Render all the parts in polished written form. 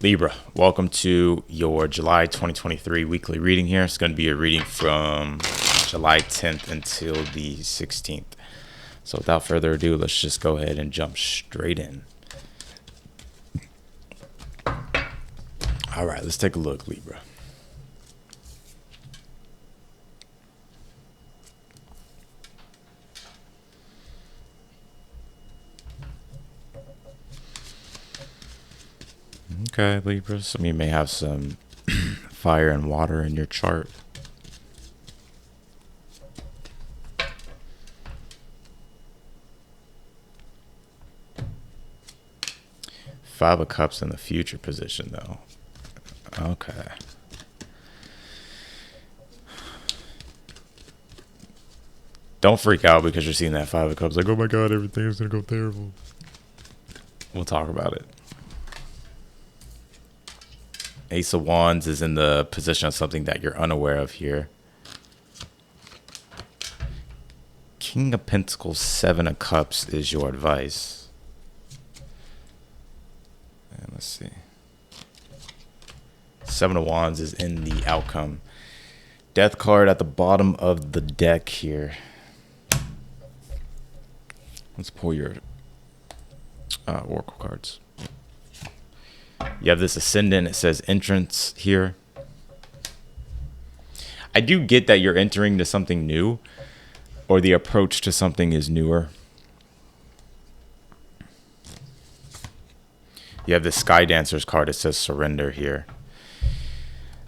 Libra, welcome to your July 2023 weekly reading here. It's going to be a reading from July 10th until the 16th. So without further ado, let's just go ahead and jump straight in. All right, let's take a look, Libra. Okay, Libra, some of you may have some fire and water in your chart. Five of Cups in the future position, though. Okay. Don't freak out because you're seeing that Five of Cups. Like, oh my God, everything's going to go terrible. We'll talk about it. Ace of Wands is in the position of something that you're unaware of here. King of Pentacles, Seven of Cups is your advice. And let's see. Seven of Wands is in the outcome. Death card at the bottom of the deck here. Let's pull your oracle cards. You have this Ascendant. It says entrance here. I do get that you're entering to something new, or the approach to something is newer. You have this Sky Dancers card. It says surrender here.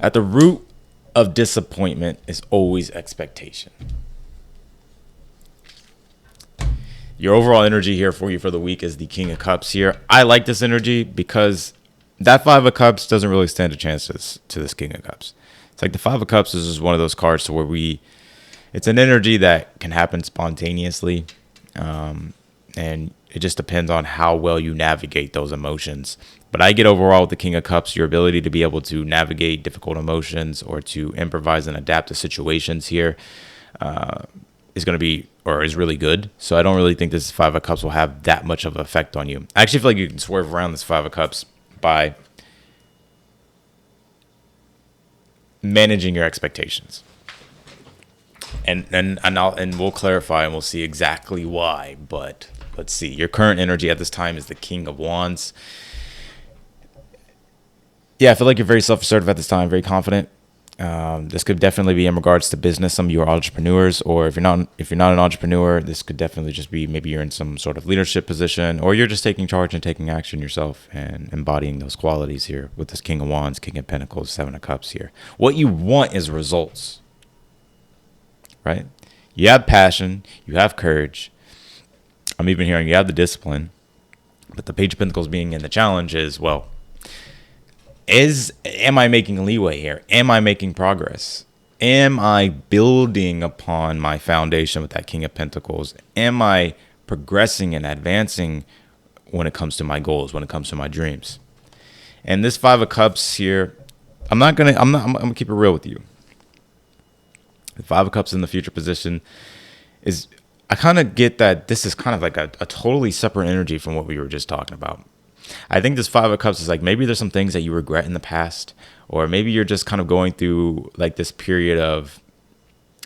At the root of disappointment is always expectation. Your overall energy here for you for the week is the King of Cups here. I like this energy because that Five of Cups doesn't really stand a chance to this King of Cups. It's like the Five of Cups is just one of those cards to where it's an energy that can happen spontaneously. And it just depends on how well you navigate those emotions. But I get overall with the King of Cups, your ability to be able to navigate difficult emotions or to improvise and adapt to situations here is going to be, or is really good. So I don't really think this Five of Cups will have that much of an effect on you. I actually feel like you can swerve around this Five of Cups by managing your expectations. And we'll clarify and we'll see exactly why. But let's see. Your current energy at this time is the King of Wands. Yeah, I feel like you're very self-assertive at this time, very confident. This could definitely be in regards to business. Some of you are entrepreneurs, or if you're not an entrepreneur, this could definitely just be maybe you're in some sort of leadership position, or you're just taking charge and taking action yourself and embodying those qualities here with this King of Wands, King of Pentacles, Seven of Cups here. What you want is results, right? You have passion, you have courage. I'm even hearing you have the discipline, but the Page of Pentacles being in the challenge is, well, am I making leeway here? Am I making progress? Am I building upon my foundation with that King of Pentacles? Am I progressing and advancing when it comes to my goals, when it comes to my dreams? And this Five of Cups here, I'm gonna keep it real with you. The Five of Cups in the future position is, I kind of get that this is kind of like a totally separate energy from what we were just talking about. I think this Five of Cups is like, maybe there's some things that you regret in the past, or maybe you're just kind of going through like this period of,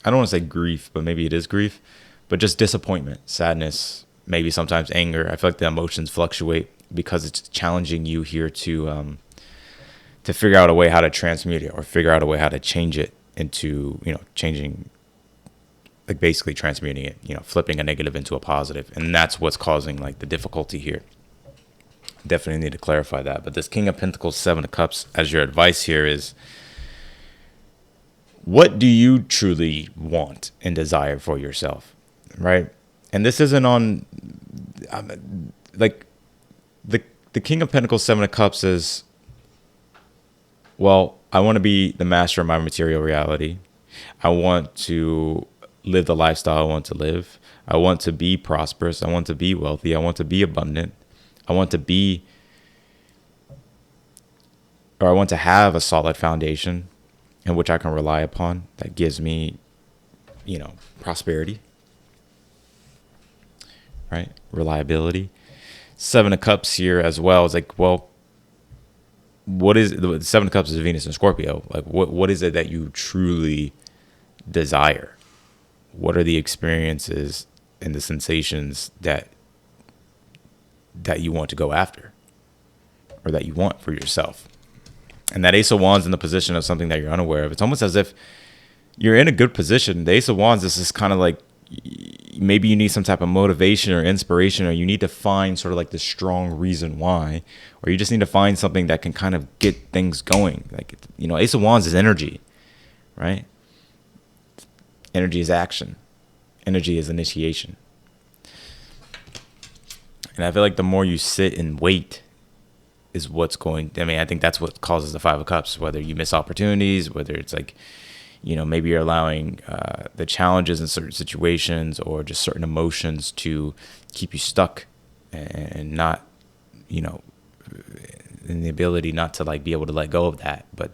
I don't want to say grief, but maybe it is grief, but just disappointment, sadness, maybe sometimes anger. I feel like the emotions fluctuate because it's challenging you here to figure out a way how to transmute it, or figure out a way how to change it into, changing, like basically transmuting it, flipping a negative into a positive. And that's what's causing like the difficulty here. Definitely need to clarify that. But this King of Pentacles, Seven of Cups, as your advice here is, what do you truly want and desire for yourself, right? And this isn't on, like, the King of Pentacles, Seven of Cups is, well, I want to be the master of my material reality. I want to live the lifestyle I want to live. I want to be prosperous. I want to be wealthy. I want to be abundant. I want to have a solid foundation in which I can rely upon that gives me, prosperity, right? Reliability. Seven of Cups here as well is like, well, what is the Seven of Cups is Venus and Scorpio? Like, what is it that you truly desire? What are the experiences and the sensations that you want to go after, or that you want for yourself? And that Ace of Wands in the position of something that you're unaware of. It's almost as if you're in a good position. The Ace of Wands is just kind of like, maybe you need some type of motivation or inspiration, or you need to find sort of like the strong reason why, or you just need to find something that can kind of get things going. Like, Ace of Wands is energy, right? Energy is action. Energy is initiation. And I feel like the more you sit and wait is what's going, I think that's what causes the Five of Cups, whether you miss opportunities, whether it's like, maybe you're allowing the challenges in certain situations or just certain emotions to keep you stuck and not, and the ability not to like be able to let go of that. But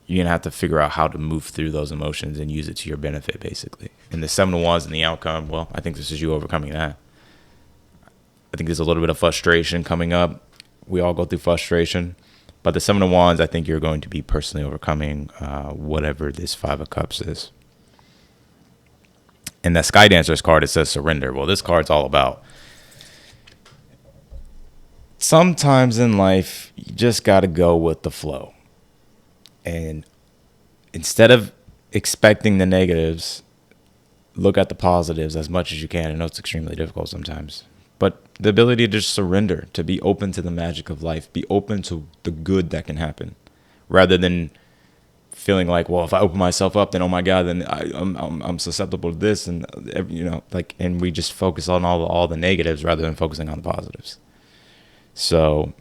you're going to have to figure out how to move through those emotions and use it to your benefit, basically. And the Seven of Wands and the outcome, well, I think this is you overcoming that. I think there's a little bit of frustration coming up. We all go through frustration. But the Seven of Wands, I think you're going to be personally overcoming whatever this Five of Cups is. And that Sky Dancers card, it says surrender. Well, this card's all about, sometimes in life, you just got to go with the flow. And instead of expecting the negatives, look at the positives as much as you can. I know it's extremely difficult sometimes. But the ability to just surrender, to be open to the magic of life, be open to the good that can happen, rather than feeling like, well, if I open myself up, then oh my God, then I'm susceptible to this, and and we just focus on all the negatives rather than focusing on the positives. So,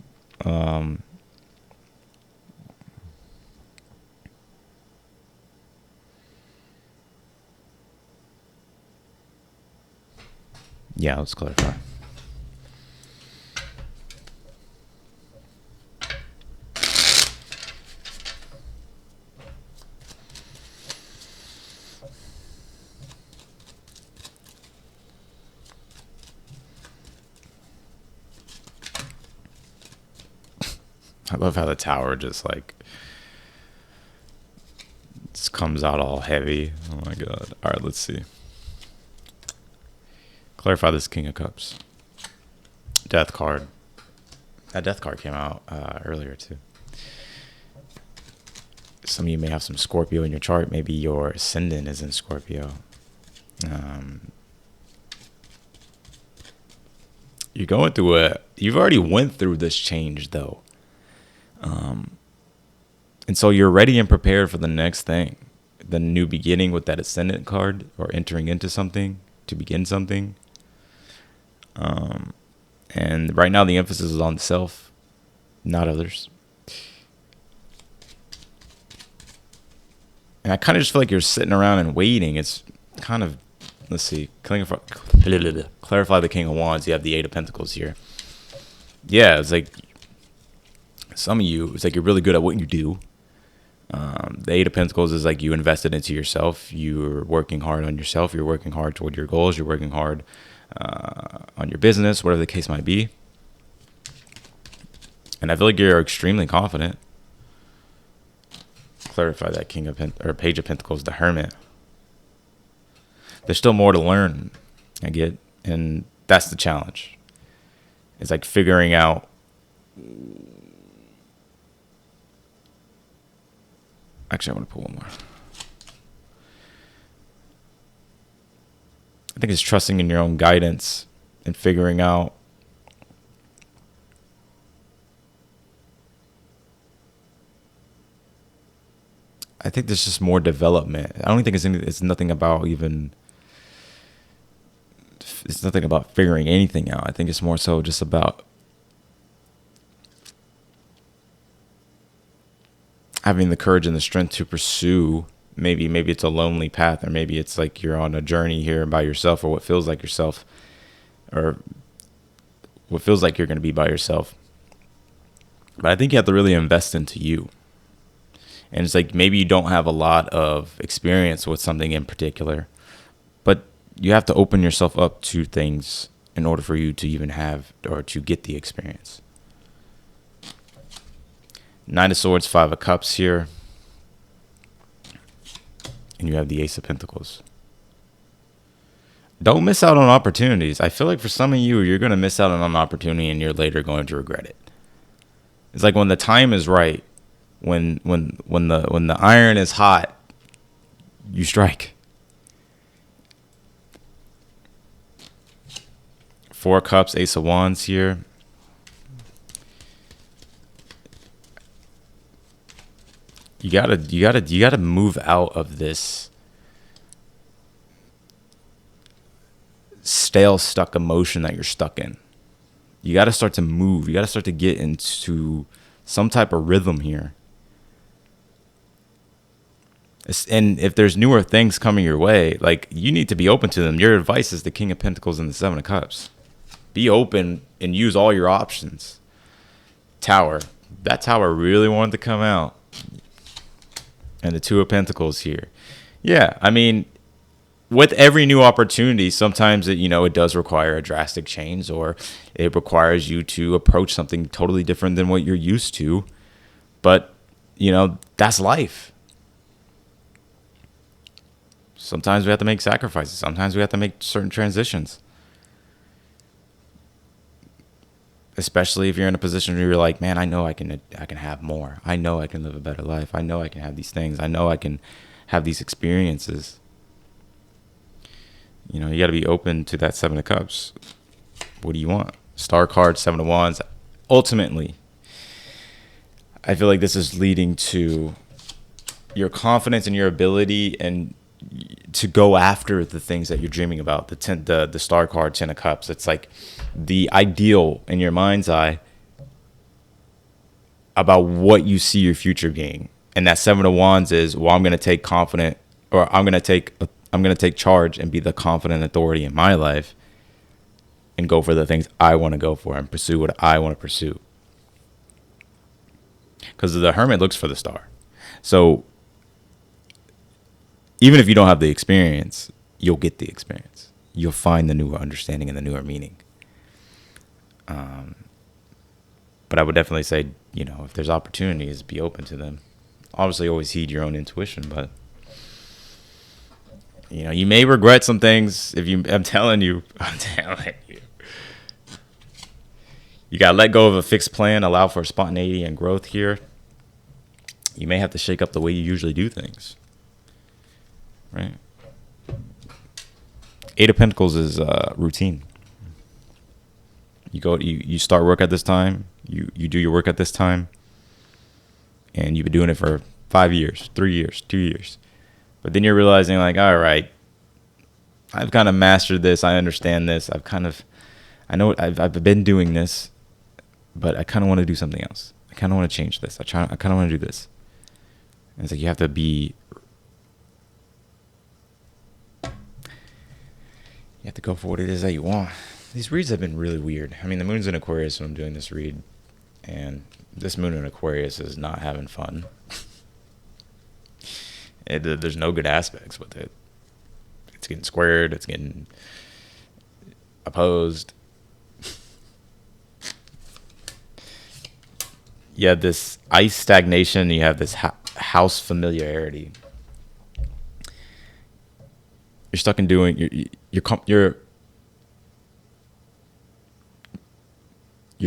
yeah, let's clarify. I love how the Tower just comes out all heavy. Oh my God. All right, let's see. Clarify this King of Cups. Death card. That Death card came out earlier too. Some of you may have some Scorpio in your chart. Maybe your ascendant is in Scorpio. You're going through you've already went through this change though. And so you're ready and prepared for the next thing, the new beginning with that ascendant card, or entering into something to begin something. And right now the emphasis is on the self, not others. And I kind of just feel like you're sitting around and waiting. It's kind of, let's see, clarify the King of Wands. You have the Eight of Pentacles here. Yeah, it's like some of you, it's like you're really good at what you do. The Eight of Pentacles is like you invested into yourself. You're working hard on yourself. You're working hard toward your goals. You're working hard on your business, whatever the case might be. And I feel like you're extremely confident. Clarify that Page of Pentacles, the Hermit. There's still more to learn, I get, and that's the challenge. It's like figuring out actually, I want to pull one more. I think it's trusting in your own guidance and figuring out I think there's just more development. I don't think it's nothing about it's nothing about figuring anything out. I think it's more so just about having the courage and the strength to pursue. Maybe it's a lonely path, or maybe it's like you're on a journey here by yourself, or what feels like yourself, or what feels like you're going to be by yourself. But I think you have to really invest into you. And it's like maybe you don't have a lot of experience with something in particular, but you have to open yourself up to things in order for you to even have or to get the experience. Nine of Swords, Five of Cups here. And you have the Ace of Pentacles. Don't miss out on opportunities. I feel like for some of you, you're going to miss out on an opportunity and you're later going to regret it. It's like when the time is right, when the iron is hot, you strike. Four of Cups, Ace of Wands here. You gotta move out of this stale, stuck emotion that you're stuck in. You gotta start to move. You gotta start to get into some type of rhythm here. And if there's newer things coming your way, like, you need to be open to them. Your advice is the King of Pentacles and the Seven of Cups. Be open and use all your options. Tower. That tower really wanted to come out. And the Two of Pentacles here. Yeah, I mean, with every new opportunity, sometimes it does require a drastic change, or it requires you to approach something totally different than what you're used to. But, that's life. Sometimes we have to make sacrifices. Sometimes we have to make certain transitions. Especially if you're in a position where you're like, man, I know I can have more. I know I can live a better life. I know I can have these things. I know I can have these experiences. You got to be open to that Seven of Cups. What do you want? Star card, Seven of Wands. Ultimately, I feel like this is leading to your confidence in your ability and to go after the things that you're dreaming about. The Star card, Ten of Cups. It's like the ideal in your mind's eye about what you see your future being. And that Seven of Wands is, well, I'm going to take charge and be the confident authority in my life and go for the things I want to go for and pursue what I want to pursue. Because the Hermit looks for the star. So even if you don't have the experience, you'll get the experience. You'll find the newer understanding and the newer meaning. But I would definitely say, if there's opportunities, be open to them. Obviously, always heed your own intuition, but you may regret some things. I'm telling you, you gotta let go of a fixed plan, allow for spontaneity and growth here. You may have to shake up the way you usually do things. Right. Eight of Pentacles is routine. You start work at this time. You do your work at this time. And you've been doing it for 5 years, 3 years, 2 years. But then you're realizing, like, all right, I've kind of mastered this. I understand this. I know I've been doing this, but I kind of want to do something else. I kind of want to change this. I kind of want to do this. And it's like you have to go for what it is that you want. These reads have been really weird. I mean, the moon's in Aquarius when I'm doing this read, and this moon in Aquarius is not having fun. There's no good aspects with it. It's getting squared. It's getting opposed. You have this ice stagnation. You have this house familiarity. You're stuck in doing. You're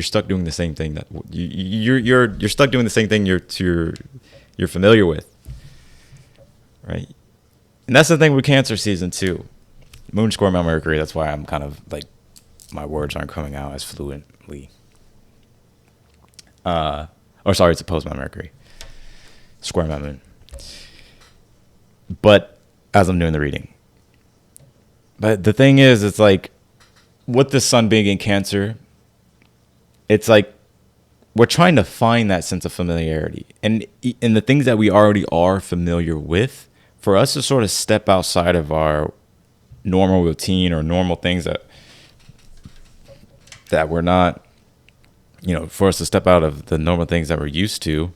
stuck doing the same thing that you're stuck doing the same thing you're familiar with, right? And that's the thing with Cancer season too. Moon square my Mercury. That's why I'm kind of like my words aren't coming out as fluently. It's opposed my Mercury. Square my Moon. But as I'm doing the reading. But the thing is, it's like with the sun being in Cancer, it's like we're trying to find that sense of familiarity. And the things that we already are familiar with, for us to sort of step outside of our normal routine or normal things that we're not, for us to step out of the normal things that we're used to,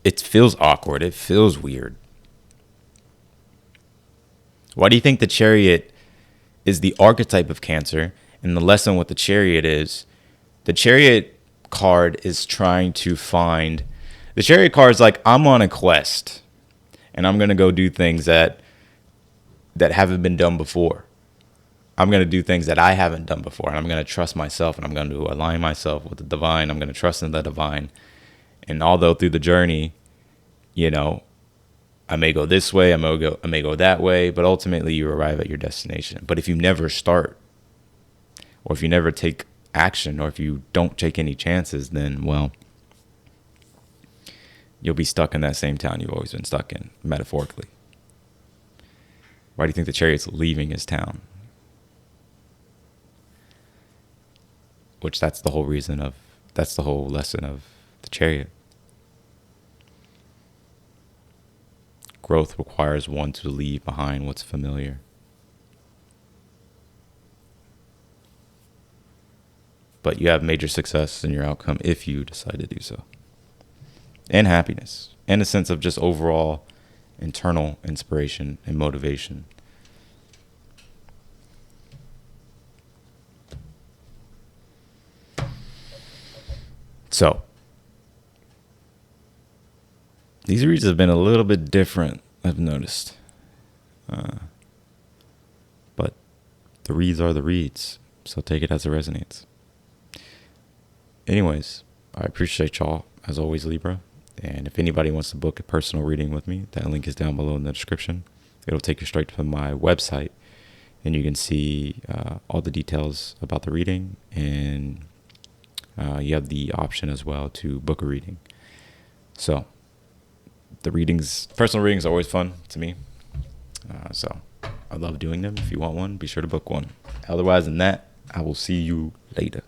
it feels awkward. It feels weird. Why do you think the Chariot is the archetype of Cancer? And the lesson with the Chariot is, the Chariot card is trying to find The Chariot card is like, I'm on a quest, and I'm gonna go do things that haven't been done before. I'm gonna do things that I haven't done before, and I'm gonna trust myself, and I'm gonna align myself with the divine. I'm gonna trust in the divine, and although through the journey, you know, I may go this way, I may go that way, but ultimately you arrive at your destination. But if you never start, or if you never take action, or if you don't take any chances, then, well, you'll be stuck in that same town you've always been stuck in, metaphorically. Why do you think the Chariot's leaving his town? Which that's the whole lesson of the Chariot. Growth requires one to leave behind what's familiar. But you have major success in your outcome if you decide to do so. And happiness. And a sense of just overall internal inspiration and motivation. So, these reads have been a little bit different, I've noticed. But the reads are the reads, so take it as it resonates. Anyways, I appreciate y'all, as always, Libra. And if anybody wants to book a personal reading with me, that link is down below in the description. It'll take you straight to my website, and you can see all the details about the reading, and you have the option as well to book a reading. So, personal readings are always fun to me. So, I love doing them. If you want one, be sure to book one. Otherwise than that, I will see you later.